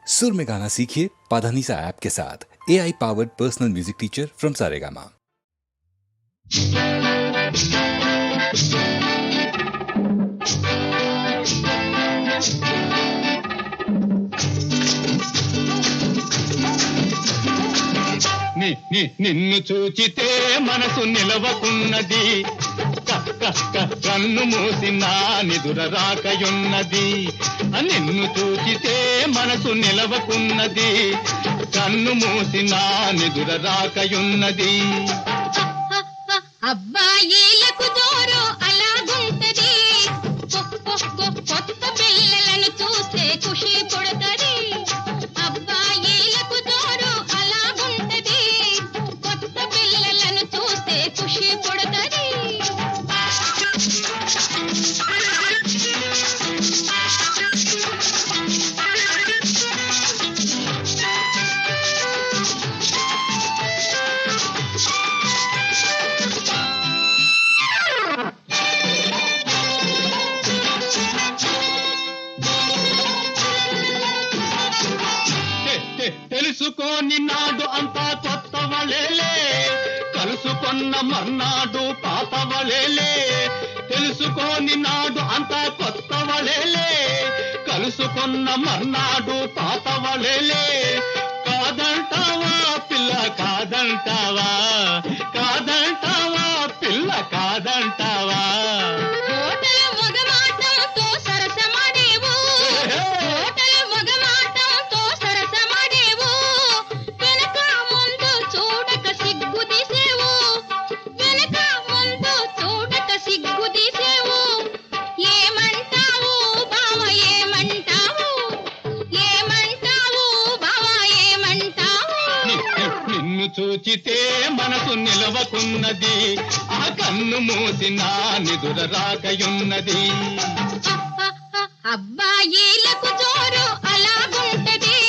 सुर में गाना सीखिए पाधानीसा ऐप के साथ। AI powered personal music teacher from Saregama. నిన్ను చూచితే మనసు నిలవకున్నది, కన్ను మూసి నా నిదుర రాకయున్నది. నిన్ను చూచితే మనసు నిలవకున్నది, కన్ను మూసి నా నిదుర రాకయున్నది. అబ్బాయిలకు జోరు అలాగుంటది, కొత్త పిల్లలను చూస్తే ఖుషి పుడతది. అబ్బాయిలకు జోరు అలాగుంటది, కొత్త పిల్లలను చూస్తే ఖుషి పుడతది. తెలుసుకోని నాడు అంతా కొత్తవళేలే, కలుసుకొన్న మర్నాడు పాతవళేలే. తెలుసుకోని నాడు అంతా కొత్తవళేలే, కలుసుకొన్న మర్నాడు పాతవళేలే. కాదంటావా పిల్ల కాదంటావా, కాదంటావా పిల్ల కాదంటావా. చూచితే మనసు నిలవకున్నది, ఆ కన్ను మూసి నా నిదుర రాకయున్నది. అబ్బాయిలకు జోరు అలాగుంటది,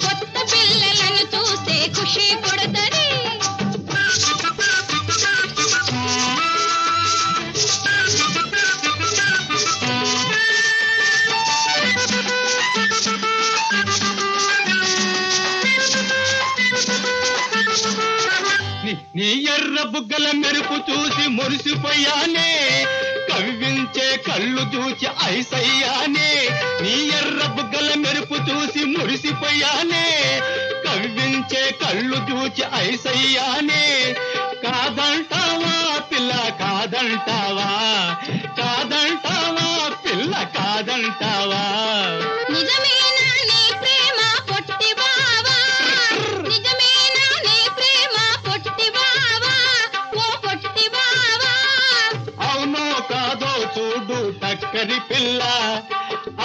కొత్త పిల్లలను చూస్తే ఖుషి పుడతది. నీ ఎర్ర బుగ్గల మెరుపు చూసి మురిసిపోయానే, కవ్వించే కళ్ళు చూసి ఐసయ్యానే. నీ ఎర్ర బుగ్గల మెరుపు చూసి మురిసిపోయానే, కవ్వించే కళ్ళు చూసి ఐసయ్యానే. కాదంటావా పిల్ల కాదంటావా, కాదంటావా పిల్ల కాదంటావా. నిజమేనా నీ ప్రేమ పొట్టి బావా, నిజమేనా నీ ప్రేమ పొట్టి బావా, ఓ పొట్టి బావా. అవునో కాదో చూడు టక్కరి పిల్ల,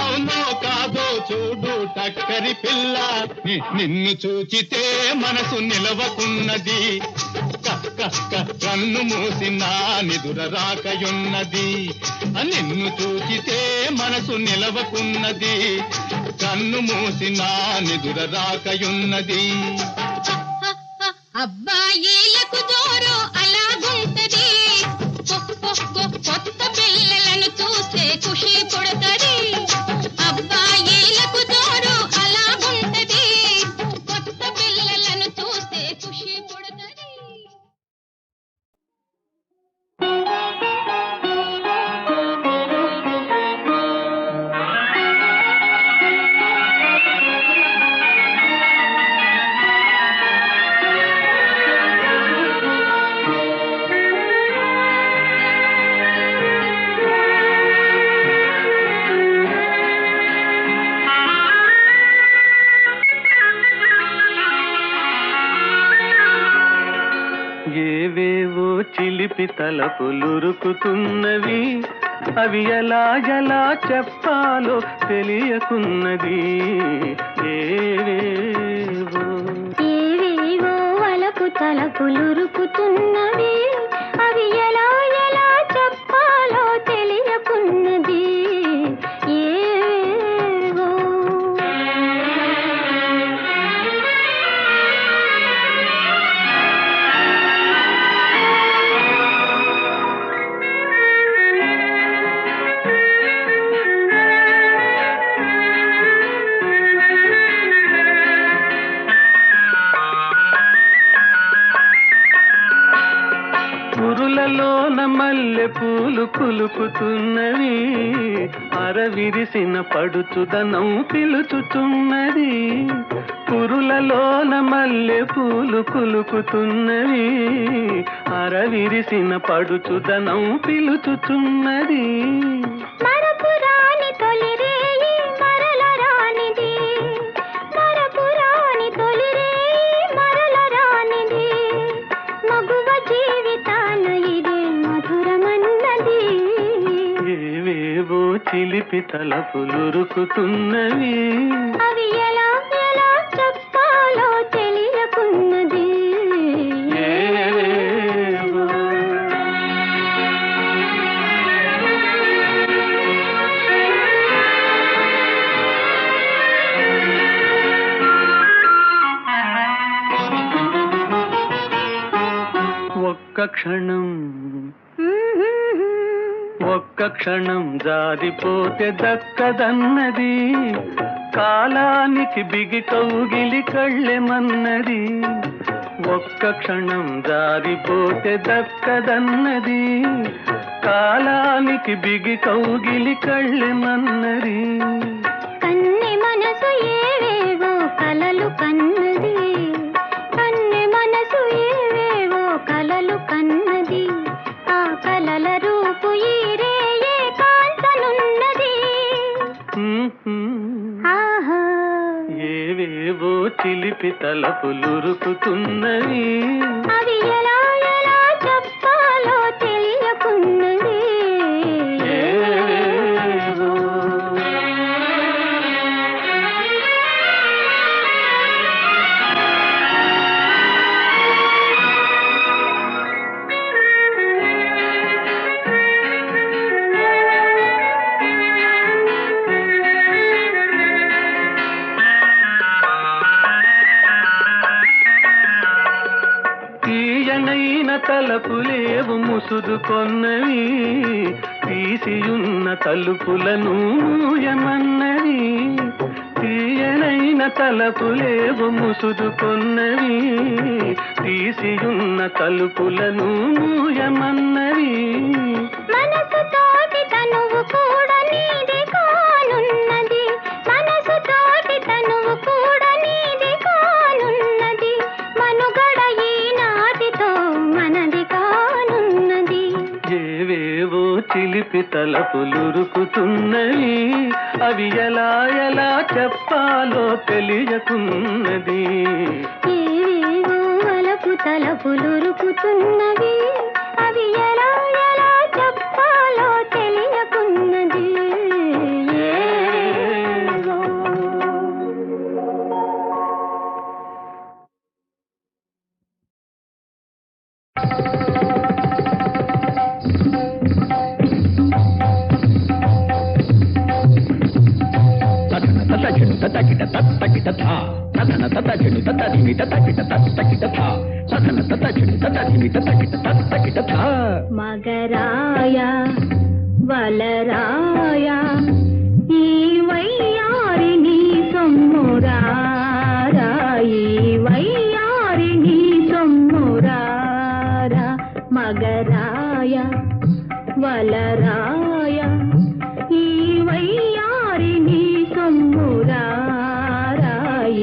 అవునో కాదో చూడు టక్కరి పిల్ల. నిన్ను చూచితే మనసు నిలవకున్నది, కన్ను మూసి నా నిదుర రాకయున్నది. నిన్ను చూచితే మనసు నిలవకున్నది, కన్ను మూసి నా నిదుర రాకయున్నది. అబ్బాయిలకు జోరు అలాగుంటది, కొత్త పిల్లలను చూస్తే ఖుషి పుడతది. అబ్బాయిలకు జోరు అలాగుంటది, కొత్త పిల్లలను చూస్తే ఖుషి పుడతది. ఏవేవో చిలిపి తలపులురుకుతున్నవి, అవి ఎలా ఎలా చెప్పాలో తెలియకున్నది. ఏవేవో వలపు తలపులురుకుతున్నవి, అవి ఎలా ఎలా చెప్పాలో తెలియకున్నది. ఏవేవో మల్లె పూలు కులుకుతున్నవి, అరవిరిసిన పడుచుదనం పిలుచుచున్నది. పురులలోన మల్లె పూలు కులుకుతున్నవి, అరవిరిసిన పడుచుదనం పిలుచుచున్నది. మరపురాని తొలిరేయి మరల రానిది, మరపురాని తొలిరేయి మరల రానిది. మగువ జీవితాన ఇదే మధురమన్నది. ఏవేవో చిలిపి తలపులురుకుతున్నవి, అవి ఎలా ఎలా చెప్పాలో తెలియకున్నది. ఏవేవో. ఒక్క క్షణం జారిపోతే దక్కదన్నది, కాలానికి బిగి కౌగిలి కళ్ళెమన్నది. ఒక్క క్షణం జారిపోతే దక్కదన్నది, కాలానికి బిగి కౌగిలి కళ్ళెమన్నది. కన్నె మనసు ఏవేవో కలలు కన్నది, కన్నె మనసు ఏవేవో కలలు కన్నది. ఆ కలల రూపు ఈ రేయే కాంతనున్నది. ఆహా ఏవేవో చిలిపి తలపులురుకుతున్నవి, అవి ఎలా ఎలా చెప్పాలో తెలియకున్నది. ఏవేవో. తీయనైన తలపులేవు ముసుదుకొన్నవి, తీసియున్న తలుపులను మూయమన్నవి. తీయనైన తలపులేవు ముసుదుకొన్నవి, తీసియున్న తలుపులను మూయమన్నవి. మనసు తోటి తనువు కూడా నీది కానున్నది, మనసు తోటి తనువు కూడా నీది కానున్నది. మనుగడ ఈనాటితో మనది కానున్నది. ఏవేవో చిలిపి తలపులురుకుతున్నవి, అవి ఎలా ఎలా చెప్పాలో తెలియకున్నది. ఏవేవో వలపు తలపులురుకుతున్నవి, అవి ఎలా ఎలా చెప్పాలో తెలియకున్నది. ఏవేవో. మగరాయ వలరాయ ఈ వయ్యారిని సొమ్మురారా, ఈ వయ్యారిని సొమ్మురారా. మగరాయ వలరాయ ఈ వయ్యారిని సొమ్మురారా,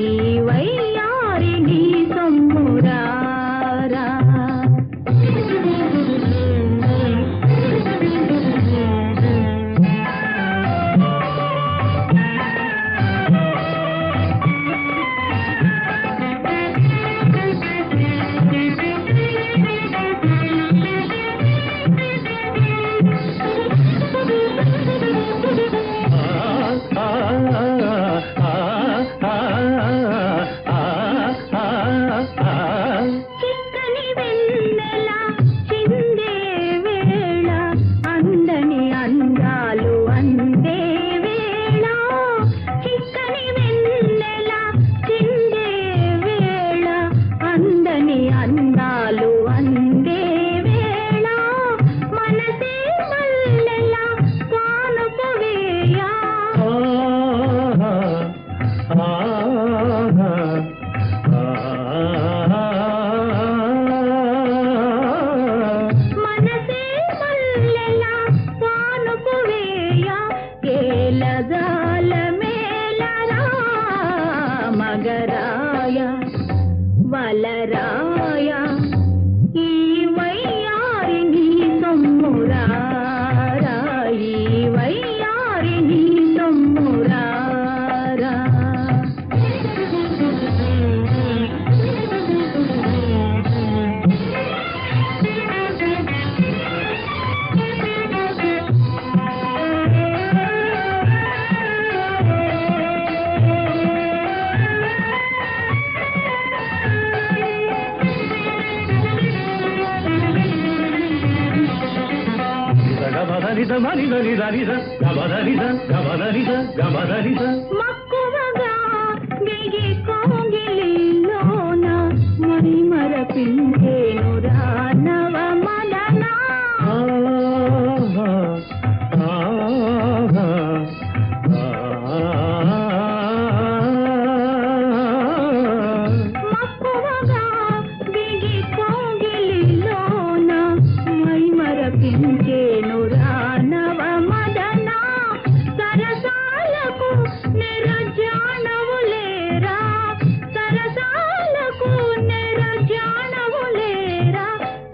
ఈ వయ్యారిని సొమ్మురారా. మగరాయ వలరాయ ఈ వయ్యారిని సొమ్మురారా ఈ వయ్యారిని సొమ్మురారా మక్కువగా దిగి కోగిలిలోన మణి మరపించేను రానవ మదన మక్కువగా దిగి కోగిలిలోన మణి మరపించేను రానవ మదన సరసాలకు నిరజానవులేరా సరసాలకు నిరజానవులేరా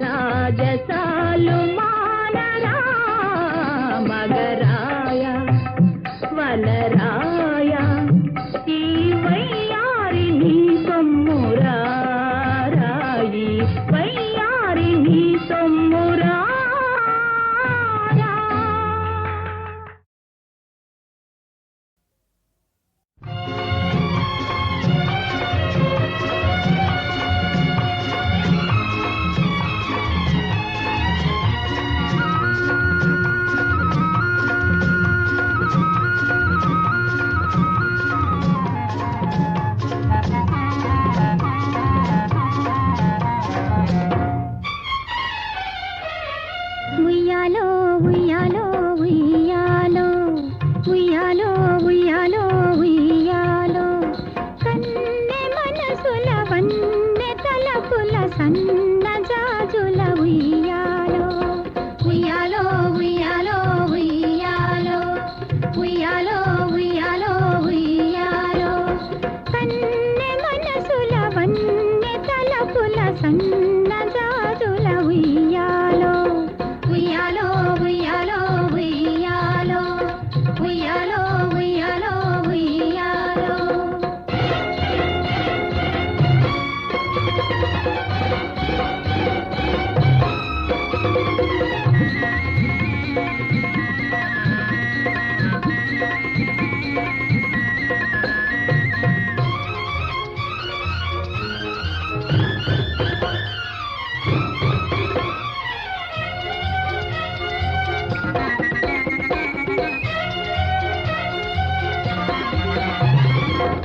రాజసాలు మానరా మగరాయ వలరాయ ఈ వయ్యారిని సొమ్మురారాయి వయ్యారిని సొమ్మురా ఉయ్యాలో ఉయ్యాలో ఉయ్యాలో ఉయ్యాలో ఉయ్యాలో ఉయ్యాలో కన్నె మనసుల వన్నె తలపుల సన్న జాజుల ఉయ్యాలో ఉయ్యాలో ఉయ్యాలో ఉయ్యాలో ఉయ్యాలో ఉయ్యాలో ఉయ్యాలో కన్నె మనసుల వన్నె తలపుల సన్న జాజుల ఉయ్యాలో ఉయ్యాలో ఉయ్యాలో ఉయ్యాలో ఉయ్యాలో ఉయ్యాలో ఉయ్యాలో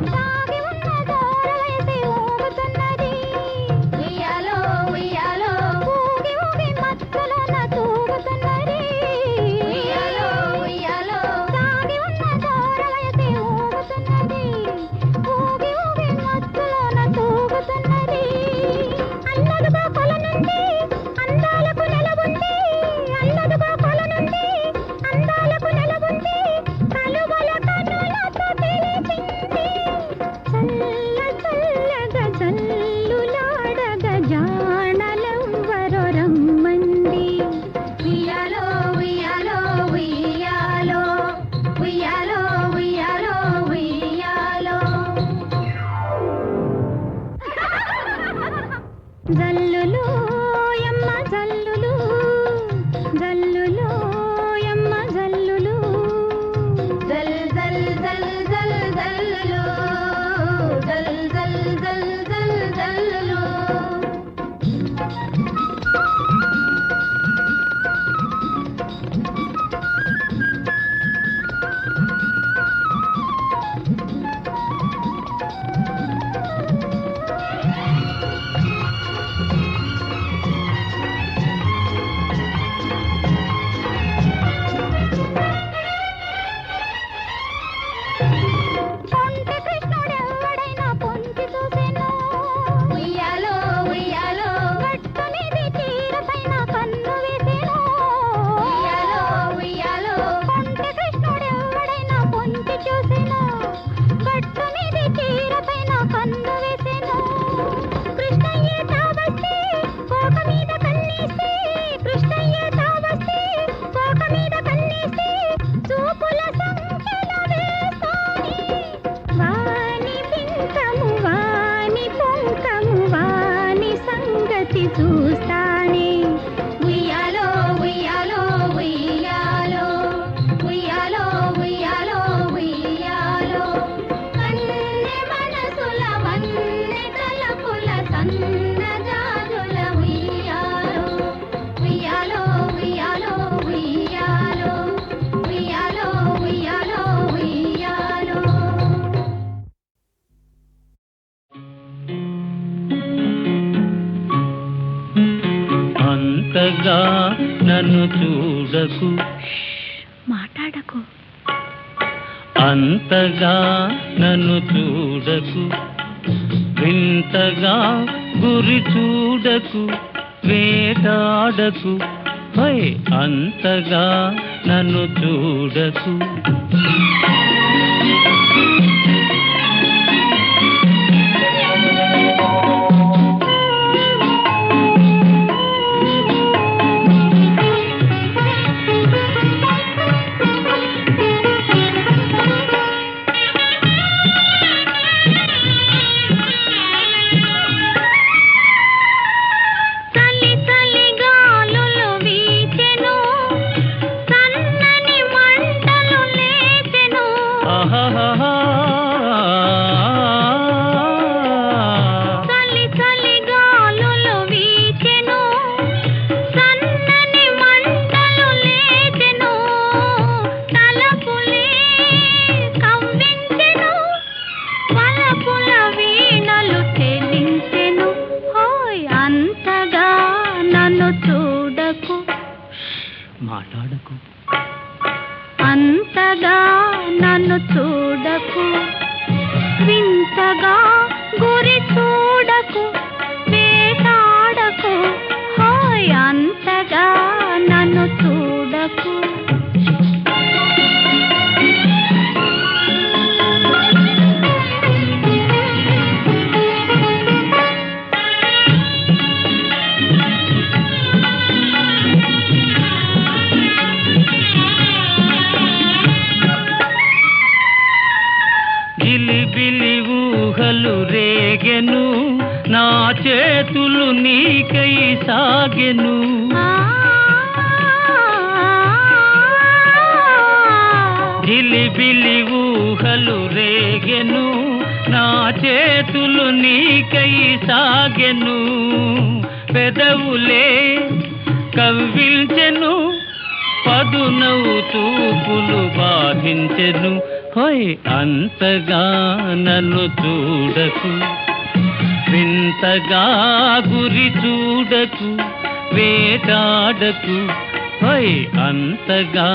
సాగి ఉన్న దూరవైతే ఊగుతున్నది ఉయ్యాలో ఉయ్యాలో ఊగి ఊగి మత్తులోన తూగుతున్నది ఉయ్యాలో ఉయ్యాలో సాగి ఉన్న దూరవైతే ఊగుతున్నది ఊగి ఊగి మత్తులోన తూగుతున్నది అన్నదుగా కొల నుండి అందాలకు నెలవుంది అన్నదుగా కొల నుండి అందాలకు నెలవుంది కలువల కనులతో పిలిచింది చల్ల చల్లగా చల్లులాడగా జాణలెవ్వరో రమ్మంది ఉయ్యాలో ఉయ్యాలో ఉయ్యాలో ఉయ్యాలో ఉయ్యాలో ఉయ్యాలో జల్లులు యమ్మ జల్లులు జల్లులు యమ్మ జల్లులు జల్ జల్ జల్ జల్ జల్లులు జల్ జల్ జల్ జల్ జల్లులు సన్నజాజుల ఉయ్యాలో ఉయ్యాలో ఉయ్యాలో ఉయ్యాలో ఉయ్యాలో ఉయ్యాలో ఉయ్యాలో. అంతగా నన్ను చూడకు, మాట్లాడకు. అంతగా నన్ను చూడకు, వింతగా గురి చూడకు, వేటాడకు, హై అంతగా నన్ను చూడకు. చలి చలి గాలులు వీచెను, సన్నని మంటలు లేచెను. ఆహాహా చలి చలి గాలులు వీచెను, సన్నని మంటలు లేచెను. తలపులే కవ్వించెను, వలపుల వీణలు చెలించెను. హోయ్ అంతగా నన్ను చూడకు, మాట్లాడకు, అంతగా నన్ను చూడకు, వింతగా గురి చూడకు, వేటాడకు, హోయ్ అంతగా నన్ను చూడకు. గిలిబిలి ఊహలు రేగెను, నా చేతులు నీకై సాగెను. ఆ గిలిబిలి ఊహలు రేగెను, నా చేతులు నీకై సాగెను. పెదవులే కవ్వించెను, పదునవు చూపులు బాధించెను. హోయ్ అంతగా నన్ను చూడకు, వింతగా గురి చూడకు, వేటాడకు, హోయ్ అంతగా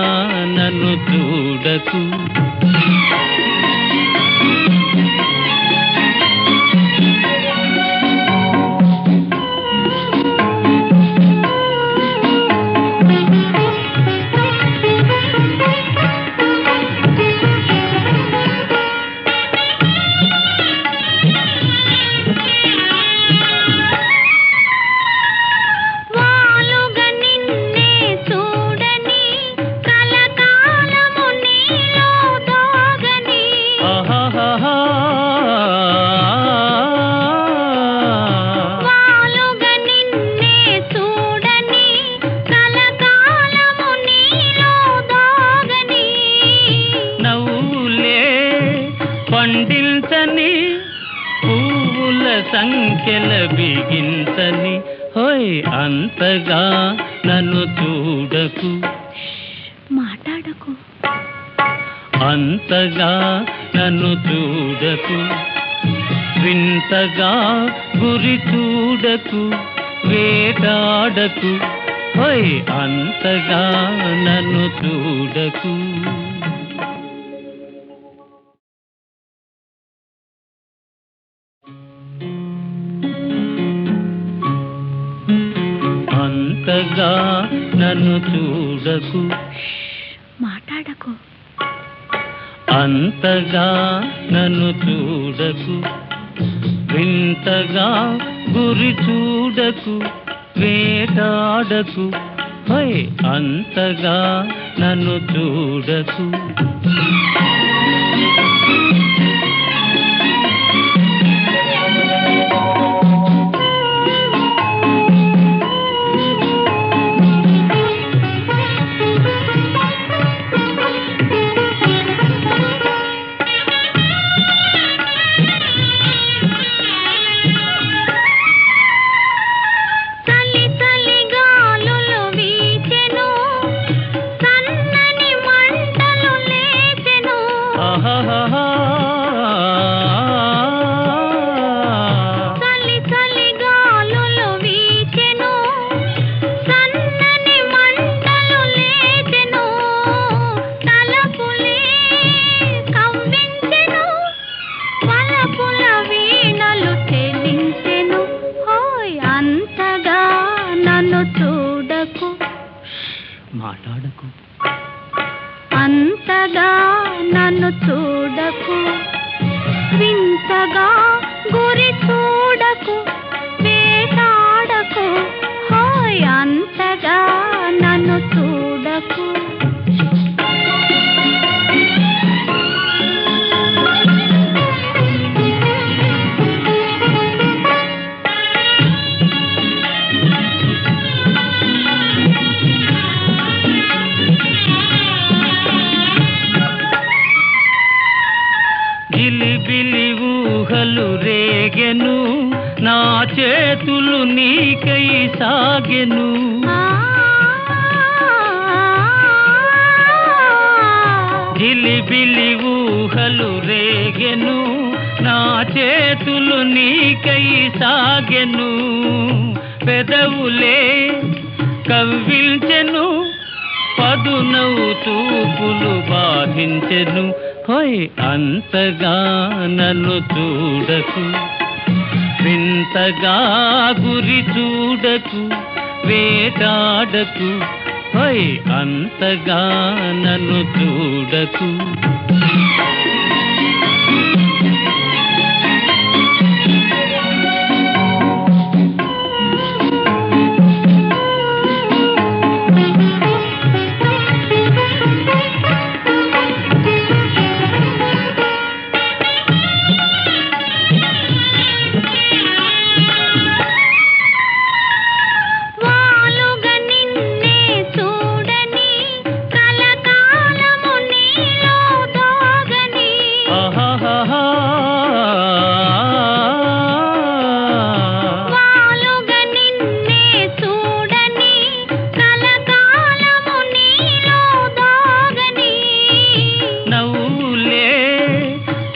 నన్ను చూడకు. వాలుగా నిన్నే చూడని, కలకాలము నీలో దాగని. ఆహాహా వాలుగా నిన్నే చూడని, కలకాలము నీలో దాగని. నవ్వులే పండించని, పువ్వుల సంఖ్యల బిగించని, హోయ్ అంతగా నన్ను చూడకు, మాట్లాడకు. అంతగా నన్ను చూడకు, వింతగా గురి చూడకు, వేటాడకు, హోయ్ అంతగా నన్ను చూడకు. అంతగా నన్ను చూడకు, మాట్లాడకు. అంతగా నన్ను చూడకు, వింతగా గురి చూడకు, వేటాడకు, హోయ్ అంతగా నన్ను చూడకు. మాట్లాడకు అంతగా నన్ను చూడకు, వింతగా గురి చూడకు, వేటాడకు, హాయ్ అంతగా నన్ను చూడకు. గిలిబిలి ఊహలు రేగెను, నా చేతులు నీకై సాగెను. గిలిబిలి ఊహలు రేగెను, నా చేతులు నీకై సాగెను. పెదవులే కవ్విల్చెను, పదునవు తూపులు బాధించెను. హోయ్ అంతగా నన్ను చూడకు, వింతగా గురి చూడకు, వేటాడకు, హోయ్ అంతగా నన్ను చూడకు.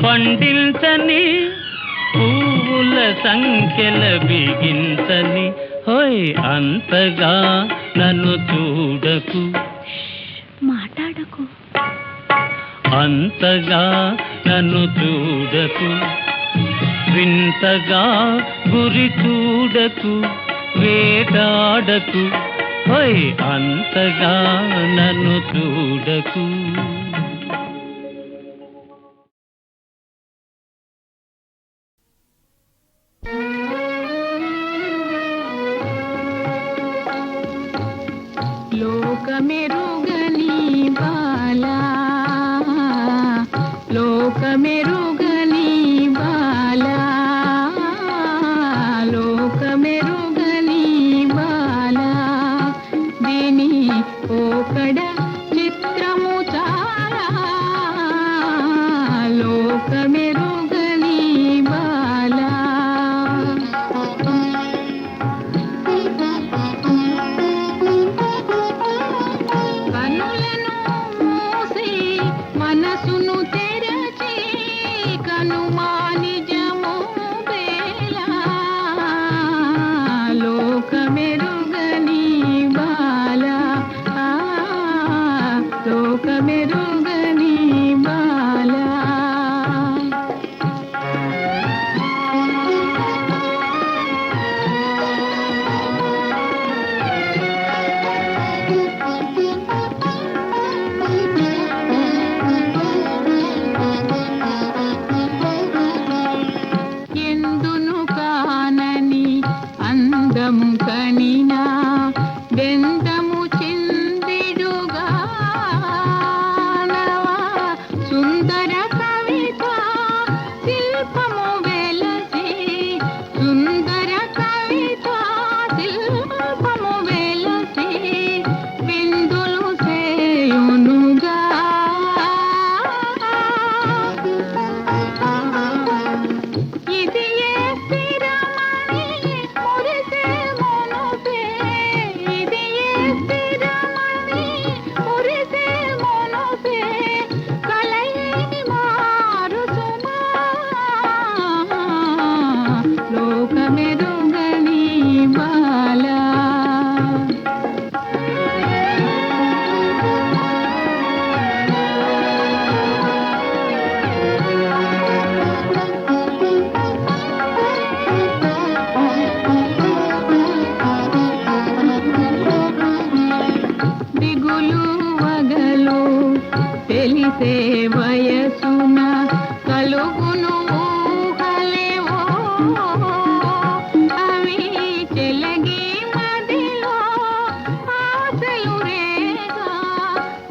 పండించని పువ్వుల సంఖ్యల బిగించని, హోయ్ అంతగా నన్ను చూడకు, మాట్లాడకు, అంతగా నన్ను చూడకు, వింతగా గురి చూడకు, వేటాడకు, హోయ్ అంతగా నన్ను చూడకు. లోకమెరుగని బాలా, లోకమెరుగని బాలా, లోకమెరుగని బాలా, దీని పోకడ చిత్రము చాలా కలిసే వయసున కలుగును ఊహలేవో అవి చెలగి మదిలో ఆశలు రేగా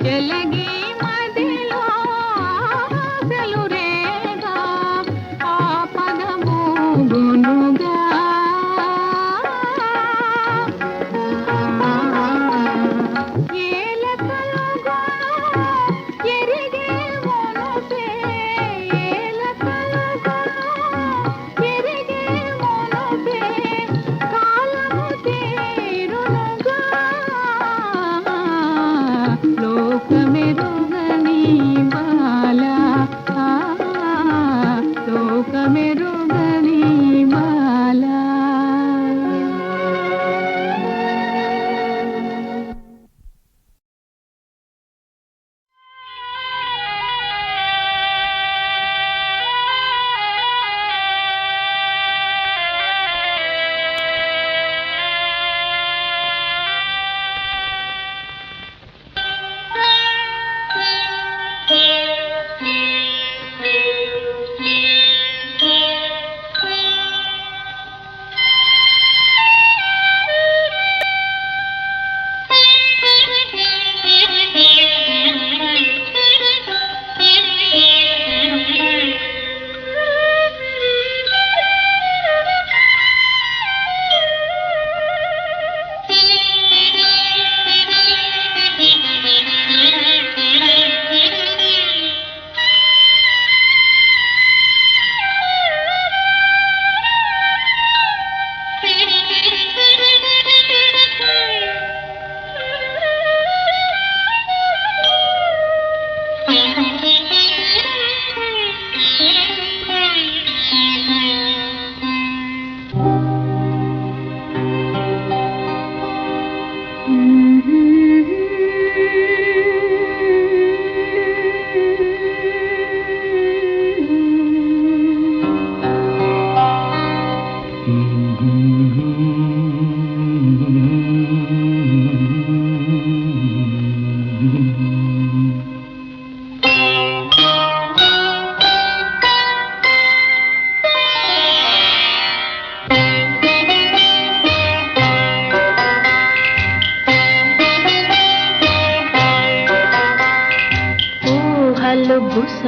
చెలగి మదిలో ఆశలు రేగా ఆ పదము గునుగా లోకమెరుగని బాలా లోకమెరుగని బాలా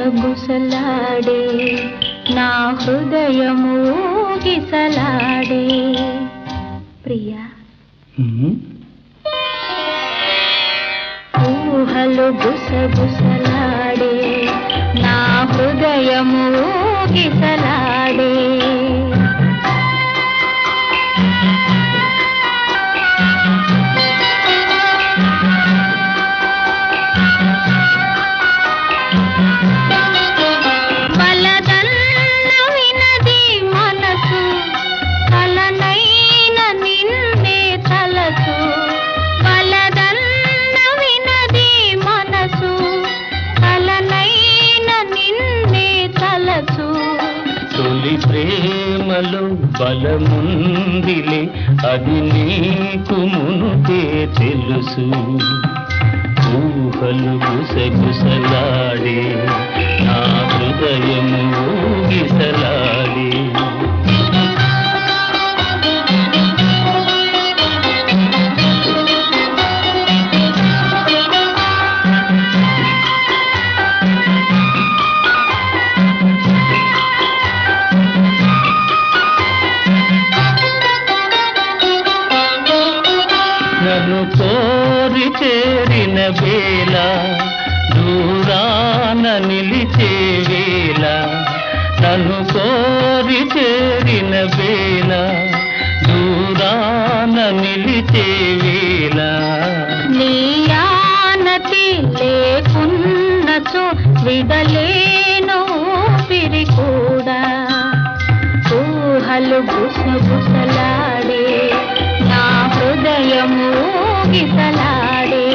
గుసగుసలాడే నా హృదయము గిసలాడే ప్రియా ఊహలు గుసగుసలాడే నా హృదయము గిసలాడే ప్రేమలో బలముందిలే అది నీకు మునుపే తెలుసు ఊహలు గుసగుసలాడే నా హృదయము ఊగిసలాడే నన్ను కోరి చేరిన వేళ దూరాన నిలిచే వేళ నన్ను కోరి చేరిన వేళ దూరాన నిలిచే వేళ నీయానతి లేకున్నచో విడలేను పిరి కూడా ఊహలు గుసగుసలాడే నా హృదయము గిసలాడే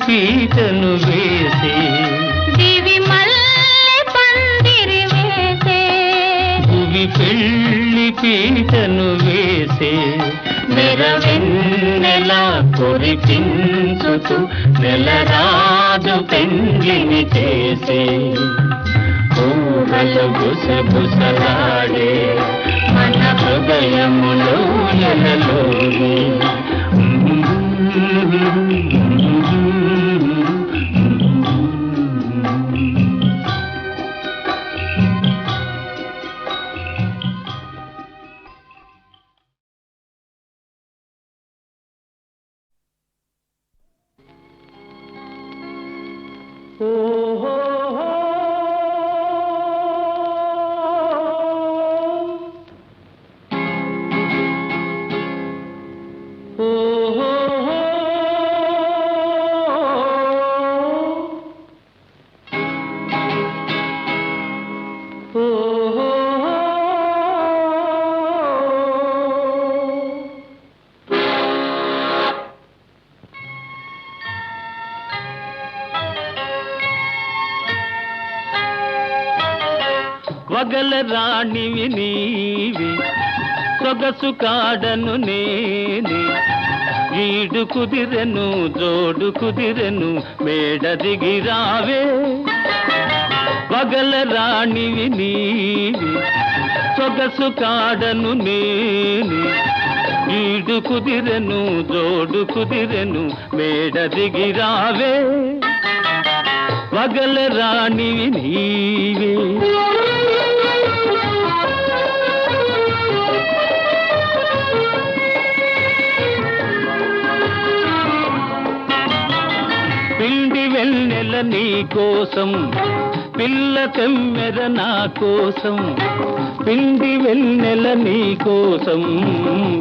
పీటను వేసే దివి మల్లె పందిరి వేసే భువి పెళ్లి పీటను వేసే నెరవెన్నెలా కురిపించుతూ నెలరాజు పెండ్లిని చేసే ఊహలు గుసగుసలాడే మన హృదయములో ఎలలోనే వగల రాణివి నీవి సొగసు కాడను నేనే ఈడు కుదిరెను జోడు కుదిరెను మేడ దిగిరావే వగల రాణివి నీవి సొగసు కాడను నేనే ఈడు కుదిరెను జోడు కుదిరెను మేడ దిగిరావే వగల రాణివి నీవే పిండి వెన్నెల నీ కోసం పిల్ల తెమ్మెర నా కోసం పిండి వెన్నెల నీ కోసం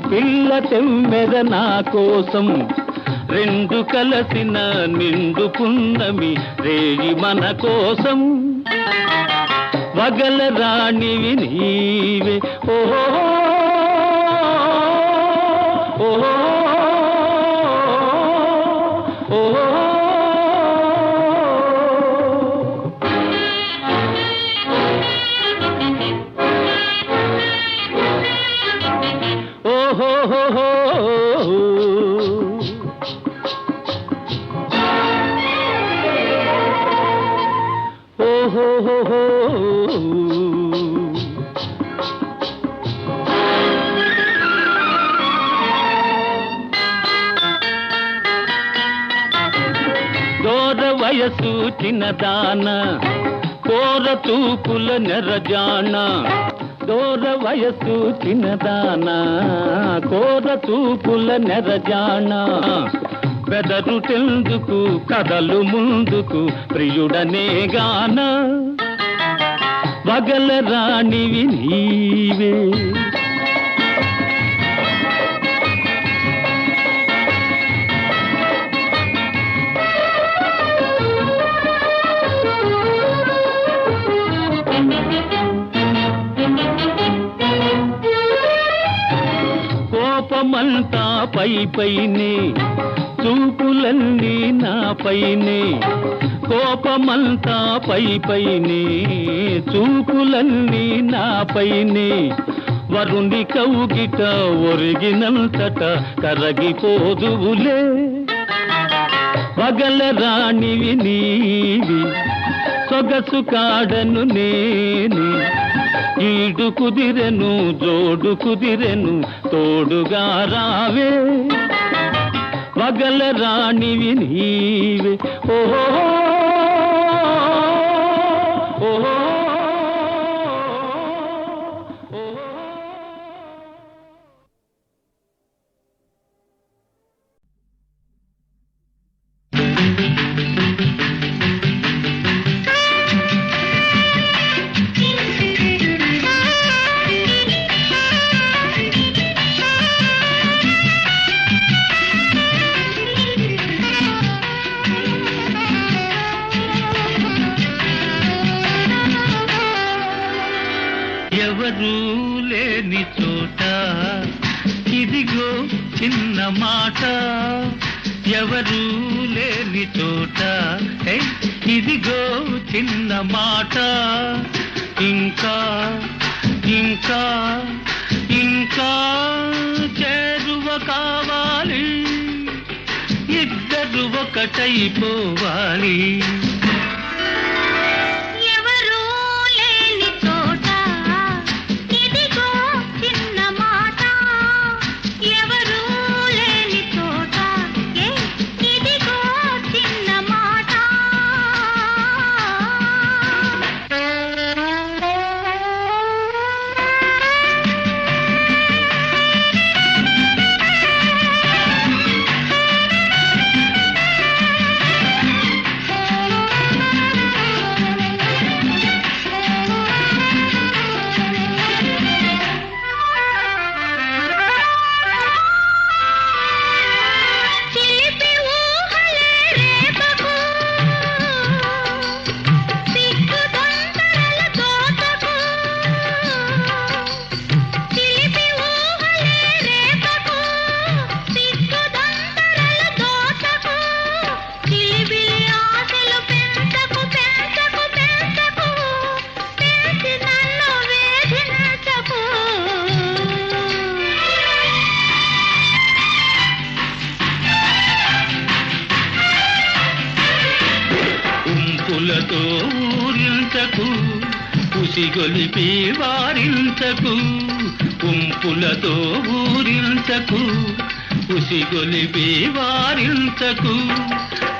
పిల్ల తెమ్మెర నా కోసం రెండు కలసిన నిండు పున్నమి రేగి మన కోసం వగల రాణివి నీవే ఓహో ఓహో దూర వయసు చిన్నదాన కోర తూపుల నెరజాన దూర వయసు చిన్నదాన కోర తూపుల నెరజాన బెదరు తెందుకు కదలు ముందుకు ప్రియుడనే గాన వగల రాణివి నీవే కోపమంతా పై పైనే చూపులన్నీ నా పైనే కోపమంతా పై పైనే చూపులన్నీ నా పైనే వరుణి కౌగిట ఒరిగినంతట కరగిపోదువులే వగల రాణివి నీవి సొగసు కాడను నేనే ఈడు కుదిరెను జోడు కుదిరెను తోడుగా రావే వగల రాణివి నీవే ఓహో ఓహో ఎవరూ లేని చోట ఇదిగో చిన్న మాట ఎవరు లేని చోట హే, ఇదిగో చిన్న మాట, ఇంకా ఇంకా ఇంకా చేరువ కావాలి, ఇద్దరు ఒకటైపోవాలి. ఎవరు లేని చోట ఇదిగో చిన్న మాట, ఎవరు లేని చోట ఇదిగో చిన్న మాట. చిలిపి ఊహలే రేపకు, సిగ్గు తొందరల తోటకు, చిలిపి ఊహలే రేపకు, సిగ్గు తొందరల తోటకు, చిలిబిలి ఆశలు పెంచకు పెంచకు పెంచకు, పెంచి నన్ను వేధించకు. ఉంపులతో ఊరించకు, ఉసిగొలిపి వారించకు, ఉంపులతో ఊరించకు, ఉసిగొలిపి వారించకు,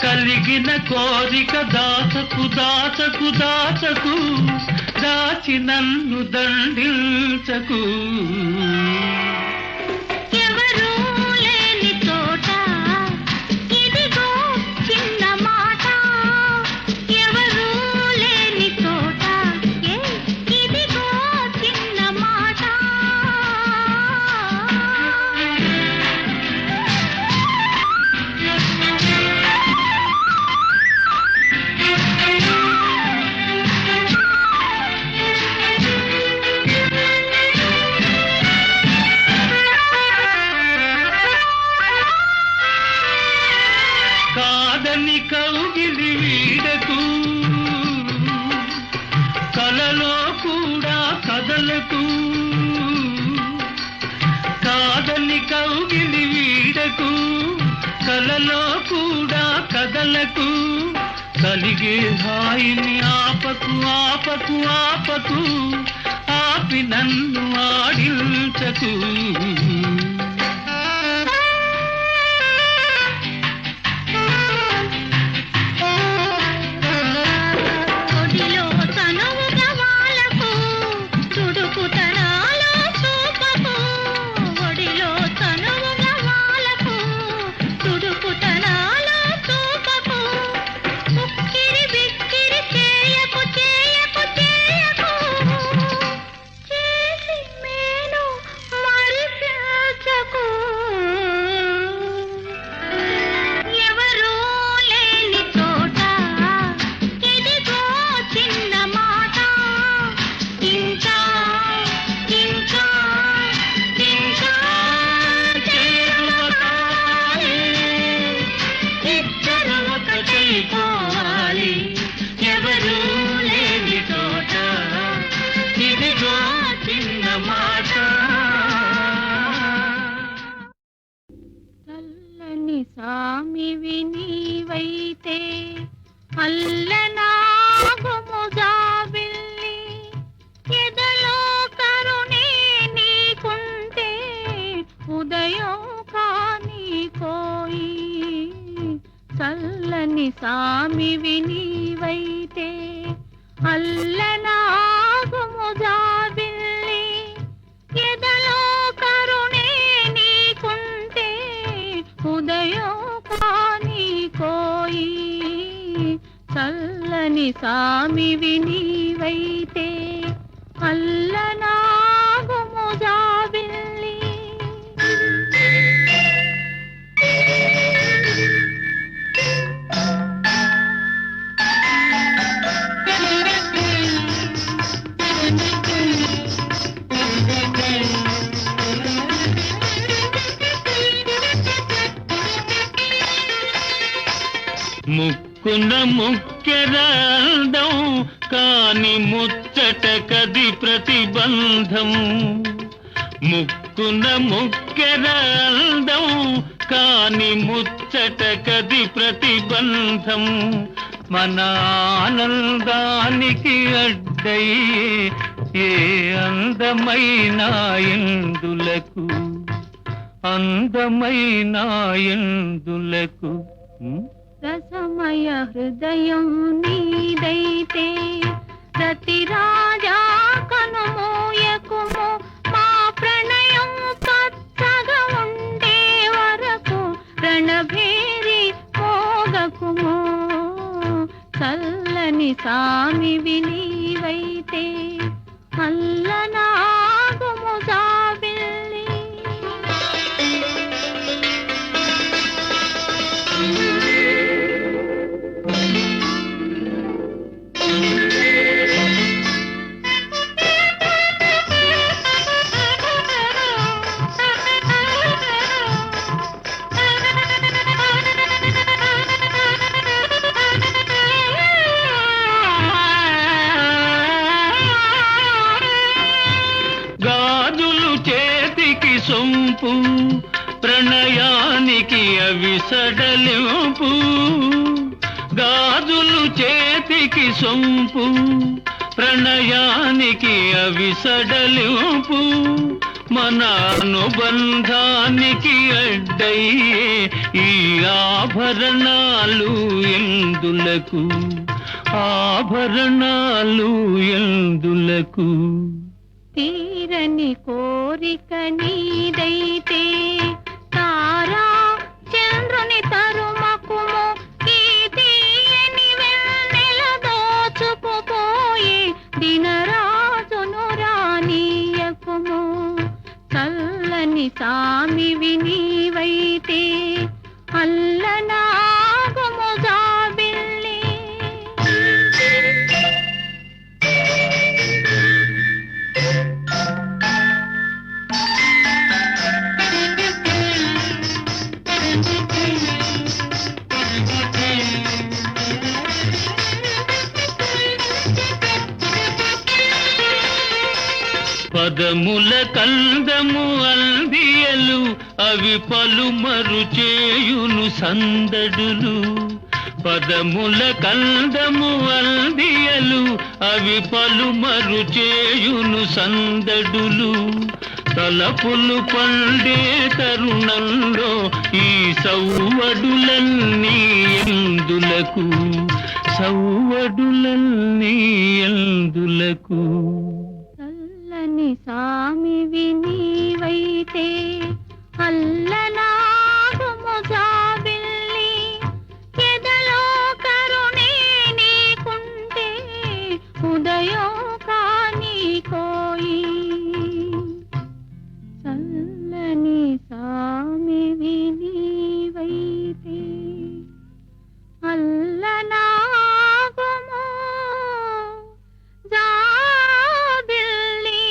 కలిగిన కోరిక దాచకు దాచకు దాచకు, దాచి నన్ను దండించకు. ఎవరు లేని చోట ఇదిగో చిన్న మాట, ఎవరు లేని చోట ఇదిగో చిన్న మాట. కాదని కౌగిలి వీడకు, కలలో కూడా కదలకు, కాదని కౌగిలి వీడకు, కలలో కూడా కదలకు, కలిగే హాయిని ఆపకు ఆపకు ఆపకు, ఆపి నన్ను ఆడించకు. ఒడిలో తనువుగా వాలకు, తుడుకుతనాలో చూపకు, ఒడిలో తనువుగా వాలకు, తుడుకుతనాలో చూపకు, ఉక్కిరి బిక్కిరి చేయకు చేయకు చేయకు, చేసి మేను మరిపించకు. ఎవరు లేని చోట ఇదిగో చిన్న మాట, ఇంకా ఇంకా ఇంకా చేరువ కావాలి, ఇద్దరు ఒకటైపోవాలి. ఎవరు లేని చోట ఇదిగో చిన్న మాట. చల్లని సామివి నీవైతే అల్లనాగుము జాబిల్లి, ఎదలో కరుణే నీకుంటే ఉదయం కాని కోయి. చల్లని సామివి నీవైతే అల్లనాగుము జాబిల్లి, ఎదలో కరుణే నీకుంటే ఉదయం కాని కోయి. చల్లని సామివి నీవైతే అల్లనాగుము జాబిల్లి. ముక్కున ముక్కెరల్దం కాని ముచ్చట కది ప్రతిబంధం. ముక్కున ముక్కెరల్దం కాని ముచ్చట కది ప్రతిబంధం. మన ఆనందానికి అడ్డై ఏ అందమైన ఇందులకు, అందమైన ఇందులకు. రసమయ హృదయం నీదైతే రతి రాజా కనుమోయకుము. మా ప్రణయం పచ్చగా ఉండే వరకు రణభేరి మోగకుము. చల్లని సామివి నీవైతే అల్లనాగుము జాబిల్లి. గాజులు చేతికి సొంపు, ప్రణయానికి అవి సడలింపు. గాజులు చేతికి సొంపు, ప్రణయానికి అవి సడలింపు. మన అనుబంధానికి అడ్డయ్యే ఈ ఆభరణాలు ఎందులకు, ఆభరణాలు ఎందులకు. తీరని కోరిక నీదైతే తారా చంద్రుని తరుమకుము. ఈ తీయని వెన్నెల దోచుకుపోయే దినరాజును రానీయకుము. చల్లని సామివి నీవైతే అల్లనాగుము జాబిల్లి. పదముల కందము అందియలు అవి పలుమరు చేయును సందడులు. పదముల కందము అందియలు అవి పలుమరు చేయును సందడులు. తలపులు పండే తరుణంలో ఈ సౌవడులన్నీ ఎందులకు, సౌవడులన్నీ ఎందులకు. చల్లని సామివి నీవైతే అల్లనాగుము జాబిల్లి. ఎదలో కరుణే నీకుంటే ఉదయం కాని కోయి. చల్లని సామివి నీవైతే అల్లనాగుము జాబిల్లి.